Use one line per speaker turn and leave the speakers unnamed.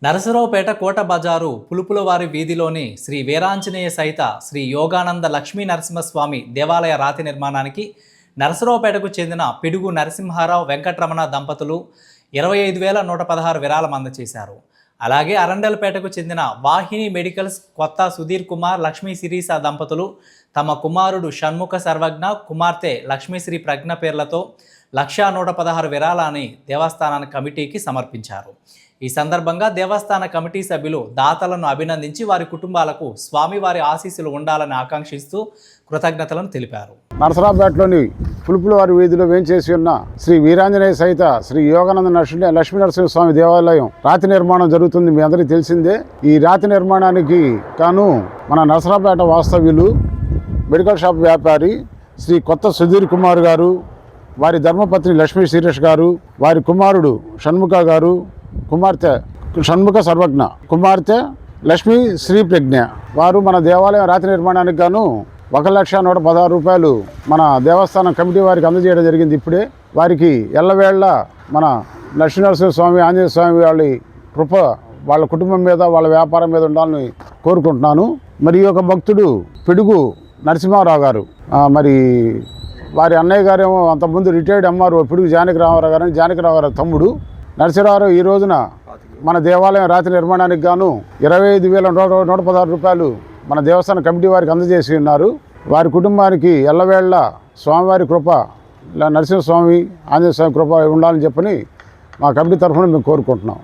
నరసరావుపేట కోట బజారు పులుపులవారి వీధిలోని శ్రీ వీరాంజనేయ సహిత శ్రీ యోగానంద లక్ష్మీ నరసింహస్వామి దేవాలయ రాతి నిర్మాణానికి నరసరావుపేటకు చెందిన పిడుగు నరసింహారావు వెంకటరమణ దంపతులు 25,116 విరాళం అందజేశారు. అలాగే అరండల్పేటకు చెందిన వాహిని మెడికల్స్ కొత్త సుధీర్ కుమార్ లక్ష్మీ శిరీష దంపతులు తమ కుమారుడు షణ్ముఖ సర్వజ్ఞ కుమార్తె లక్ష్మీశ్రీ ప్రజ్ఞ పేర్లతో 1,116 విరాళాన్ని దేవస్థాన కమిటీకి సమర్పించారు. ఈ సందర్భంగా దేవస్థాన కమిటీ సభ్యులు దాతలను అభినందించి వారి కుటుంబాలకు స్వామివారి ఆశీస్సులు ఉండాలని ఆకాంక్షిస్తూ కృతజ్ఞతలను తెలిపారు.
నరసరావుపేటలోని పులుపులవారి వీధిలో వేంచేసి ఉన్న శ్రీ వీరాంజనేయ సహిత శ్రీ యోగానంద లక్ష్మీ నరసింహస్వామి దేవాలయం రాతి నిర్మాణం జరుగుతుంది. మీ అందరికీ తెలిసిందే. ఈ రాతి నిర్మాణానికి గాను మన నరసరావుపేట వాస్తవ్యులు మెడికల్ షాప్ వ్యాపారి శ్రీ కొత్త సుధీర్ కుమార్ గారు, వారి ధర్మపత్ని లక్ష్మీ శిరీష్ గారు, వారి కుమారుడు షణ్ముఖ గారు, కుమార్తె షణ్ముఖ సర్వజ్ఞ, కుమార్తె లక్ష్మీ శ్రీ ప్రజ్ఞ వారు మన దేవాలయం రాతి నిర్మాణానికి గాను 1,116 రూపాయలు మన దేవస్థానం కమిటీ వారికి అందజేయడం జరిగింది. ఇప్పుడే వారికి ఎల్లవేళ మన లక్ష్మీనరసింహస్వామి ఆంజనేయ స్వామి వాళ్ళ కృప వాళ్ళ కుటుంబం మీద వాళ్ళ వ్యాపారం మీద ఉండాలని కోరుకుంటున్నాను. మరి ఒక భక్తుడు పిడుగు నరసింహారావు గారు, మరి వారి అన్నయ్య గారేమో అంతకుముందు రిటైర్డ్ అమ్మారు పిడుగు జానకిరామారావు గారు, జానకిరావు గారు తమ్ముడు నరసింహారావు ఈ రోజున మన దేవాలయం రాతి నిర్మాణానికి గాను 25,116 రూపాయలు మన దేవస్థాన కమిటీ వారికి అందజేసి ఉన్నారు. వారి కుటుంబానికి ఎల్లవేళ స్వామివారి కృప నరసింహస్వామి ఆంజనేయ స్వామి కృప ఉండాలని చెప్పని మా కమిటీ తరఫున మేము కోరుకుంటున్నాం.